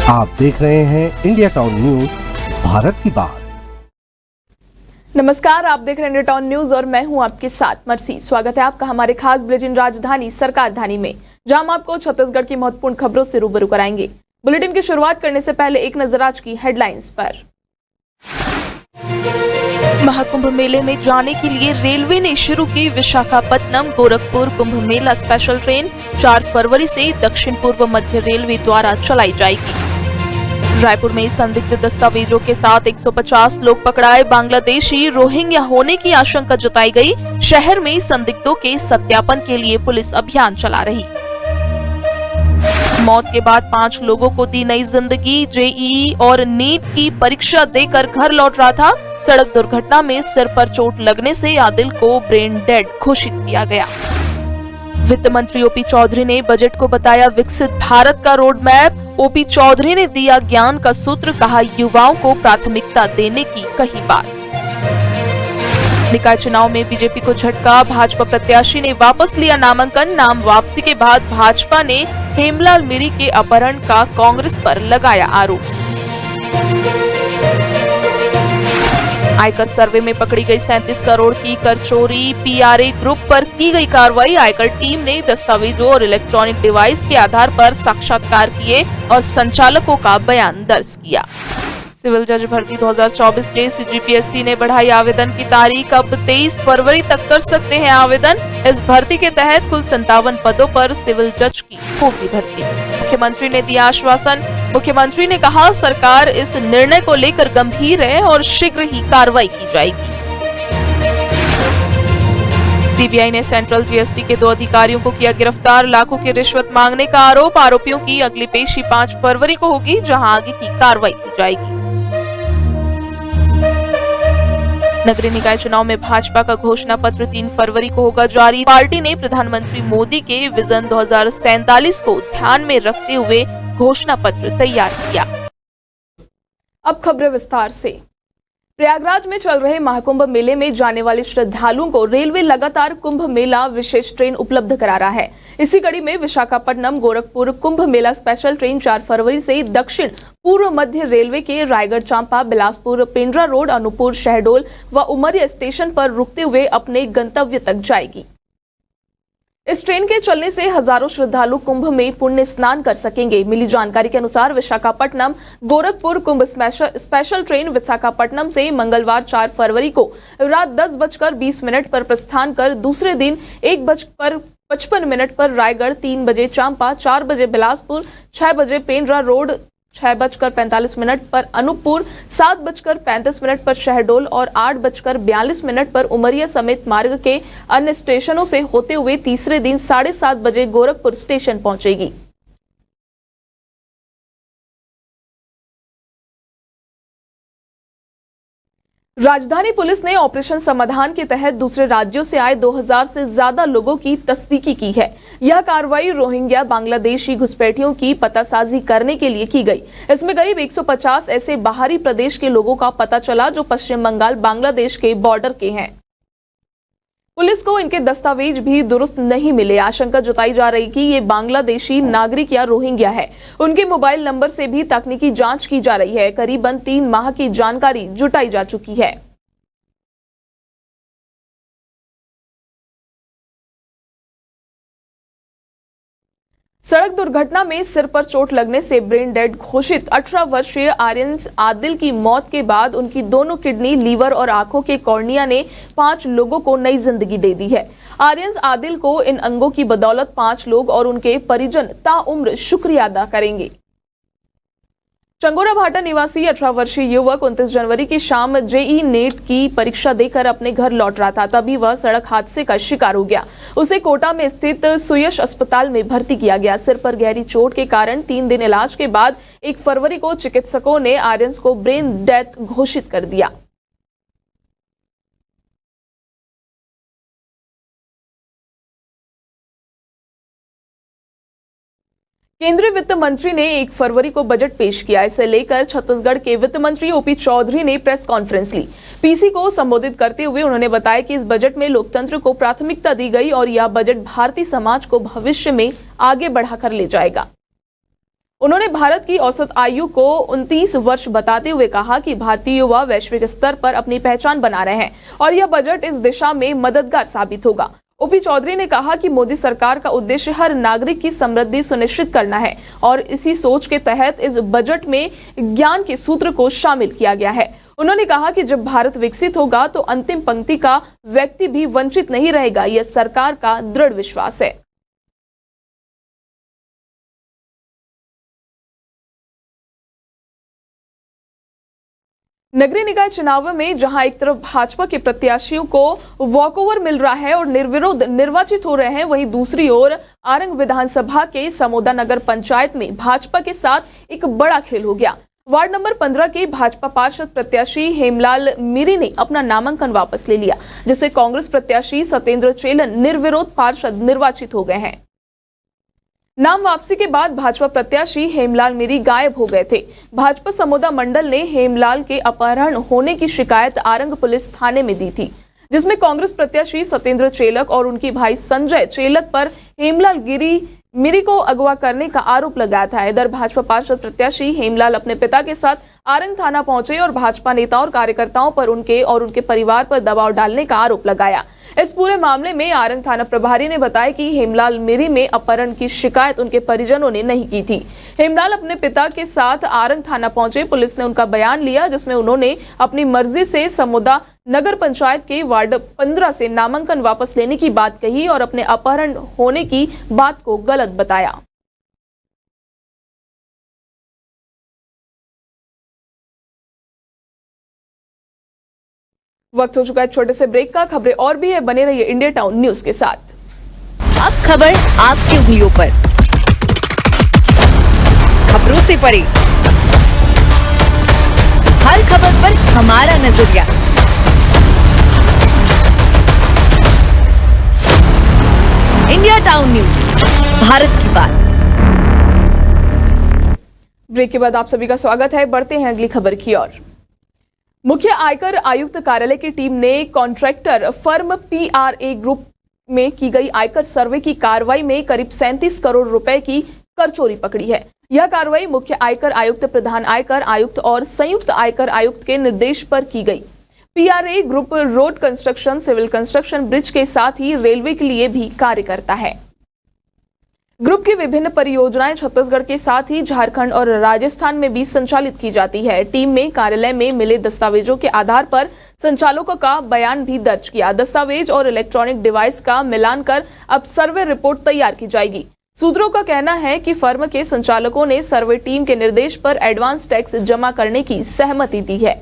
आप देख रहे हैं इंडिया टाउन न्यूज, भारत की बात। नमस्कार, आप देख रहे हैं इंडिया टाउन न्यूज और मैं हूं आपके साथ मर्सी। स्वागत है आपका हमारे खास बुलेटिन राजधानी सरकारधानी में, जहां हम आपको छत्तीसगढ़ की महत्वपूर्ण खबरों से रूबरू कराएंगे। बुलेटिन की शुरुआत करने से पहले एक नजर आज की हेडलाइंस पर। महाकुंभ मेले में जाने के लिए रेलवे ने शुरू की विशाखापट्टनम गोरखपुर कुंभ मेला स्पेशल ट्रेन। 4 फरवरी से दक्षिण पूर्व मध्य रेलवे द्वारा चलाई जाएगी। रायपुर में संदिग्ध दस्तावेजों के साथ 150 लोग पकड़ाए। बांग्लादेशी रोहिंग्या होने की आशंका जताई गई। शहर में संदिग्धों के सत्यापन के लिए पुलिस अभियान चला रही। मौत के बाद 5 लोगों को दी नई जिंदगी। जेईई और नीट की परीक्षा देकर घर लौट रहा था। सड़क दुर्घटना में सिर पर चोट लगने से आदिल को ब्रेन डेड घोषित किया गया। वित्त मंत्री ओपी चौधरी ने बजट को बताया विकसित भारत का रोड मैप। ओपी चौधरी ने दिया ज्ञान का सूत्र, कहा युवाओं को प्राथमिकता देने की कही बात। निकाय चुनाव में बीजेपी को झटका। भाजपा प्रत्याशी ने वापस लिया नामांकन। नाम वापसी के बाद भाजपा ने हेमलाल मीरी के अपहरण का कांग्रेस पर लगाया आरोप। आयकर सर्वे में पकड़ी गई 37 करोड़ की कर चोरी। पीआरए ग्रुप पर की गई कार्रवाई। आयकर टीम ने दस्तावेजों और इलेक्ट्रॉनिक डिवाइस के आधार पर साक्षात्कार किए और संचालकों का बयान दर्ज किया। सिविल जज भर्ती 2024 के सीजीपीएससी ने बढ़ाई आवेदन की तारीख। अब 23 फरवरी तक कर सकते हैं आवेदन। इस भर्ती के तहत कुल 57 पदों पर सिविल जज की होगी भर्ती। मुख्यमंत्री ने दिया आश्वासन। मुख्यमंत्री ने कहा सरकार इस निर्णय को लेकर गंभीर है और शीघ्र ही कार्रवाई की जाएगी। सीबीआई ने सेंट्रल जीएसटी के 2 अधिकारियों को किया गिरफ्तार। लाखों की रिश्वत मांगने का आरोप। आरोपियों की अगली पेशी 5 फरवरी को होगी, जहां आगे की कार्रवाई की जाएगी। नगरीय निकाय चुनाव में भाजपा का घोषणा पत्र 3 फरवरी को होगा जारी। पार्टी ने प्रधानमंत्री मोदी के विजन 2047 को ध्यान में रखते हुए घोषणा पत्र तैयार किया। अब खबरें विस्तार से। प्रयागराज में चल रहे महाकुंभ मेले में जाने वाले श्रद्धालुओं को रेलवे लगातार कुंभ मेला विशेष ट्रेन उपलब्ध करा रहा है। इसी कड़ी में विशाखापट्टनम गोरखपुर कुंभ मेला स्पेशल ट्रेन 4 फरवरी से दक्षिण पूर्व मध्य रेलवे के रायगढ़ चांपा, बिलासपुर, पेंड्रा रोड, अनूपपुर, शहडोल व उमरिया स्टेशन पर रुकते हुए अपने गंतव्य तक जाएगी। इस ट्रेन के चलने से हजारों श्रद्धालु कुंभ में पुण्य स्नान कर सकेंगे। मिली जानकारी के अनुसार विशाखापट्टनम गोरखपुर कुंभ स्पेशल ट्रेन विशाखापट्टनम से मंगलवार 4 फरवरी को रात 10:20 पर प्रस्थान कर दूसरे दिन 1:55 पर रायगढ़, 3 बजे चांपा, 4 बजे बिलासपुर, 6 बजे पेंड्रा रोड, 6:45 पर अनूपपुर, 7:35 पर शहडोल और 8:42 पर उमरिया समेत मार्ग के अन्य स्टेशनों से होते हुए तीसरे दिन 7:30 बजे गोरखपुर स्टेशन पहुंचेगी। राजधानी पुलिस ने ऑपरेशन समाधान के तहत दूसरे राज्यों से आए 2000 से ज्यादा लोगों की तस्दीकी की है। यह कार्रवाई रोहिंग्या बांग्लादेशी घुसपैठियों की पतासाजी करने के लिए की गई। इसमें करीब 150 ऐसे बाहरी प्रदेश के लोगों का पता चला जो पश्चिम बंगाल बांग्लादेश के बॉर्डर के हैं। पुलिस को इनके दस्तावेज भी दुरुस्त नहीं मिले। आशंका जताई जा रही कि ये बांग्लादेशी नागरिक या रोहिंग्या है। उनके मोबाइल नंबर से भी तकनीकी जांच की जा रही है। करीबन 3 माह की जानकारी जुटाई जा चुकी है। सड़क दुर्घटना में सिर पर चोट लगने से ब्रेन डेड घोषित 18 वर्षीय आर्यन आदिल की मौत के बाद उनकी दोनों किडनी, लीवर और आंखों के कॉर्निया ने 5 लोगों को नई जिंदगी दे दी है। आर्यन आदिल को इन अंगों की बदौलत 5 लोग और उनके परिजन ताउम्र शुक्रिया अदा करेंगे। चंगोरा भाटा निवासी 18 वर्षीय युवक 29 जनवरी की शाम जेईई नीट की परीक्षा देकर अपने घर लौट रहा था, तभी वह सड़क हादसे का शिकार हो गया। उसे कोटा में स्थित सुयश अस्पताल में भर्ती किया गया। सिर पर गहरी चोट के कारण 3 दिन इलाज के बाद 1 फरवरी को चिकित्सकों ने आर्यन को ब्रेन डेथ घोषित कर दिया। केंद्रीय वित्त मंत्री ने 1 फरवरी को बजट पेश किया। इसे लेकर छत्तीसगढ़ के वित्त मंत्री ओपी चौधरी ने प्रेस कॉन्फ्रेंस ली। पीसी को संबोधित करते हुए उन्होंने बताया कि इस बजट में लोकतंत्र को प्राथमिकता दी गई और यह बजट भारतीय समाज को भविष्य में आगे बढ़ाकर ले जाएगा। उन्होंने भारत की औसत आयु को 29 वर्ष बताते हुए कहा कि भारतीय युवा वैश्विक स्तर पर अपनी पहचान बना रहे हैं और यह बजट इस दिशा में मददगार साबित होगा। ओपी चौधरी ने कहा कि मोदी सरकार का उद्देश्य हर नागरिक की समृद्धि सुनिश्चित करना है और इसी सोच के तहत इस बजट में ज्ञान के सूत्र को शामिल किया गया है। उन्होंने कहा कि जब भारत विकसित होगा तो अंतिम पंक्ति का व्यक्ति भी वंचित नहीं रहेगा, यह सरकार का दृढ़ विश्वास है। नगरीय निकाय चुनाव में जहां एक तरफ भाजपा के प्रत्याशियों को वॉकओवर मिल रहा है और निर्विरोध निर्वाचित हो रहे हैं, वहीं दूसरी ओर आरंग विधानसभा के समोदा नगर पंचायत में भाजपा के साथ एक बड़ा खेल हो गया। वार्ड नंबर 15 के भाजपा पार्षद प्रत्याशी हेमलाल मीरी ने अपना नामांकन वापस ले लिया, जिससे कांग्रेस प्रत्याशी सत्येंद्र चेलन निर्विरोध पार्षद निर्वाचित हो गए हैं। नाम वापसी के बाद भाजपा प्रत्याशी हेमलाल मीरी गायब हो गए थे। भाजपा समोदा मंडल ने हेमलाल के अपहरण होने की शिकायत आरंग पुलिस थाने में दी थी, जिसमें कांग्रेस प्रत्याशी सत्येंद्र चेलक और उनकी भाई संजय चेलक पर हेमलाल मीरी को अगवा करने का आरोप लगाया था। इधर भाजपा पार्षद प्रत्याशी हेमलाल अपने पिता के साथ आरंग थाना पहुंचे और भाजपा नेताओं और कार्यकर्ताओं पर उनके परिवार पर दबाव डालने का आरोप लगाया। इस पूरे मामले में आरंग थाना प्रभारी ने बताया कि हेमलाल मीरी में अपहरण की शिकायत उनके परिजनों ने नहीं की थी। हेमलाल अपने पिता के साथ आरंग थाना पहुंचे। पुलिस ने उनका बयान लिया, जिसमें उन्होंने अपनी मर्जी से समोदा नगर पंचायत के वार्ड 15 से नामांकन वापस लेने की बात कही और अपने अपहरण होने की बात को गलत बताया। वक्त हो चुका है छोटे से ब्रेक का। खबरें और भी है, बने रहिए इंडिया टाउन न्यूज के साथ। अब खबर आपकी उंगलियों पर, खबरों से परे, हर खबर पर हमारा नजरिया। इंडिया टाउन न्यूज, भारत की बात। ब्रेक के बाद आप सभी का स्वागत है। बढ़ते हैं अगली खबर की ओर। मुख्य आयकर आयुक्त कार्यालय की टीम ने कॉन्ट्रैक्टर फर्म PRA ग्रुप में की गई आयकर सर्वे की कार्रवाई में करीब 37 करोड़ रुपए की कर चोरी पकड़ी है। यह कार्रवाई मुख्य आयकर आयुक्त, प्रधान आयकर आयुक्त और संयुक्त आयकर आयुक्त के निर्देश पर की गई। PRA group road construction, civil construction, bridge के साथ ही रेलवे के लिए भी कार्य करता है। ग्रुप की विभिन्न परियोजनाएं छत्तीसगढ़ के साथ ही झारखंड और राजस्थान में भी संचालित की जाती है। टीम में कार्यालय में मिले दस्तावेजों के आधार पर संचालकों का बयान भी दर्ज किया। दस्तावेज और इलेक्ट्रॉनिक डिवाइस का मिलान कर अब सर्वे रिपोर्ट तैयार की जाएगी। सूत्रों का कहना है कि फर्म के संचालकों ने सर्वे टीम के निर्देश पर एडवांस टैक्स जमा करने की सहमति दी है।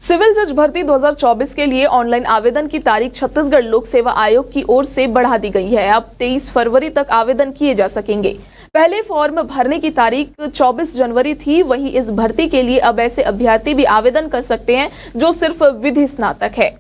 सिविल जज भर्ती 2024 के लिए ऑनलाइन आवेदन की तारीख छत्तीसगढ़ लोक सेवा आयोग की ओर से बढ़ा दी गई है। अब 23 फरवरी तक आवेदन किए जा सकेंगे। पहले फॉर्म भरने की तारीख 24 जनवरी थी। वहीं इस भर्ती के लिए अब ऐसे अभ्यर्थी भी आवेदन कर सकते हैं जो सिर्फ विधि स्नातक है।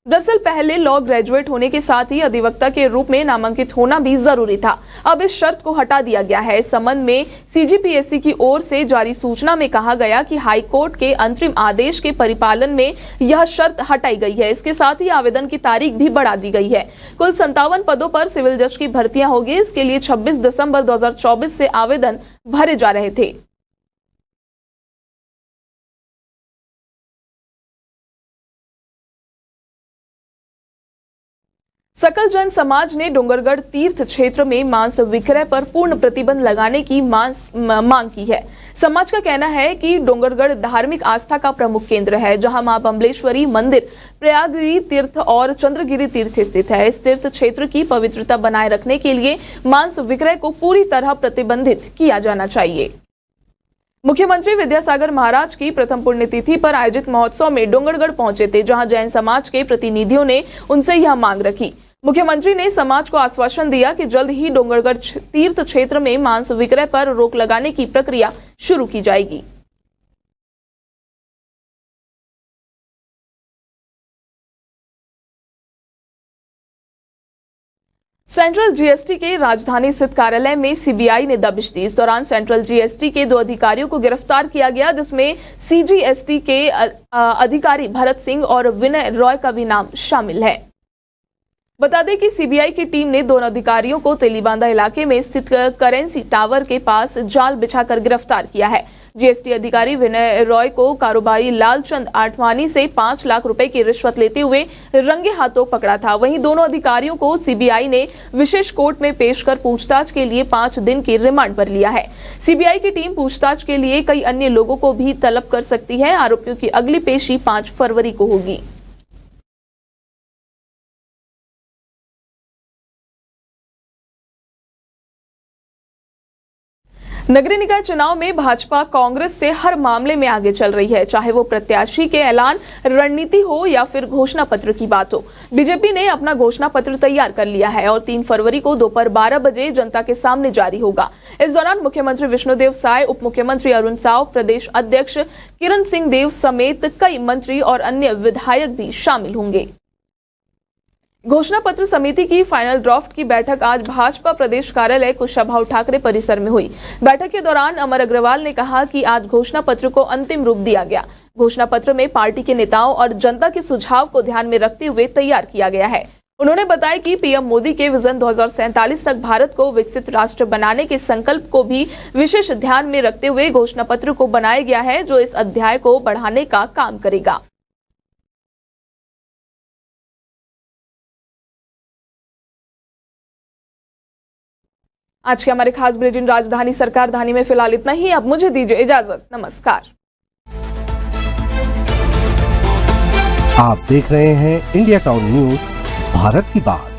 दरअसल पहले लॉ ग्रेजुएट होने के साथ ही अधिवक्ता के रूप में नामांकित होना भी जरूरी था। अब इस शर्त को हटा दिया गया है। इस संबंध में CGPSC की ओर से जारी सूचना में कहा गया कि हाई कोर्ट के अंतरिम आदेश के परिपालन में यह शर्त हटाई गई है। इसके साथ ही आवेदन की तारीख भी बढ़ा दी गई है। कुल 57 पदों पर सिविल जज की भर्तियां होगी। इसके लिए 26 दिसंबर 2024 से आवेदन भरे जा रहे थे। सकल जन समाज ने डोंगरगढ़ तीर्थ क्षेत्र में मांस विक्रय पर पूर्ण प्रतिबंध लगाने की मांग की है। समाज का कहना है कि डोंगरगढ़ धार्मिक आस्था का प्रमुख केंद्र है, जहां मां बम्बलेश्वरी मंदिर, प्रयागगिरी तीर्थ और चंद्रगिरी तीर्थ स्थित है। इस तीर्थ क्षेत्र की पवित्रता बनाए रखने के लिए मांस विक्रय को पूरी तरह प्रतिबंधित किया जाना चाहिए। मुख्यमंत्री विद्यासागर महाराज की प्रथम पुण्यतिथि पर आयोजित महोत्सव में डोंगरगढ़ पहुंचे थे, जहां जैन समाज के प्रतिनिधियों ने उनसे यह मांग रखी। मुख्यमंत्री ने समाज को आश्वासन दिया कि जल्द ही डोंगरगढ़ तीर्थ क्षेत्र में मांस विक्रय पर रोक लगाने की प्रक्रिया शुरू की जाएगी। सेंट्रल जीएसटी के राजधानी स्थित कार्यालय में सीबीआई ने दबिश दी। इस दौरान सेंट्रल जीएसटी के 2 अधिकारियों को गिरफ्तार किया गया, जिसमें सीजीएसटी के अधिकारी भरत सिंह और विनय रॉय का भी नाम शामिल है। बता दें कि सीबीआई की टीम ने दोनों अधिकारियों को तेलीबांधा इलाके में स्थित करेंसी टावर के पास जाल बिछाकर गिरफ्तार किया है। जीएसटी अधिकारी विनय रॉय को कारोबारी लालचंद आठवानी से 5 लाख रुपए की रिश्वत लेते हुए रंगे हाथों पकड़ा था। वहीं दोनों अधिकारियों को सीबीआई ने विशेष कोर्ट में पेश कर पूछताछ के लिए 5 दिन की रिमांड पर लिया है। सीबीआई की टीम पूछताछ के लिए कई अन्य लोगों को भी तलब कर सकती है। आरोपियों की अगली पेशी 5 फरवरी को होगी। नगरीय निकाय चुनाव में भाजपा कांग्रेस से हर मामले में आगे चल रही है, चाहे वो प्रत्याशी के ऐलान, रणनीति हो या फिर घोषणा पत्र की बात हो। बीजेपी ने अपना घोषणा पत्र तैयार कर लिया है और 3 फरवरी को दोपहर 12 बजे जनता के सामने जारी होगा। इस दौरान मुख्यमंत्री विष्णुदेव साय, उप मुख्यमंत्री अरुण साव, प्रदेश अध्यक्ष किरण सिंह देव समेत कई मंत्री और अन्य विधायक भी शामिल होंगे। घोषणा पत्र समिति की फाइनल ड्राफ्ट की बैठक आज भाजपा प्रदेश कार्यालय कुशाभाऊ ठाकरे परिसर में हुई। बैठक के दौरान अमर अग्रवाल ने कहा कि आज घोषणा पत्र को अंतिम रूप दिया गया। घोषणा पत्र में पार्टी के नेताओं और जनता के सुझाव को ध्यान में रखते हुए तैयार किया गया है। उन्होंने बताया कि पीएम मोदी के विजन 2047 तक भारत को विकसित राष्ट्र बनाने के संकल्प को भी विशेष ध्यान में रखते हुए घोषणा पत्र को बनाया गया है, जो इस अध्याय को बढ़ाने का काम करेगा। आज के हमारे खास बुलेटिन राजधानी सरकार धानी में फिलहाल इतना ही। अब मुझे दीजिए इजाजत। नमस्कार। आप देख रहे हैं इंडिया टाउन न्यूज, भारत की बात।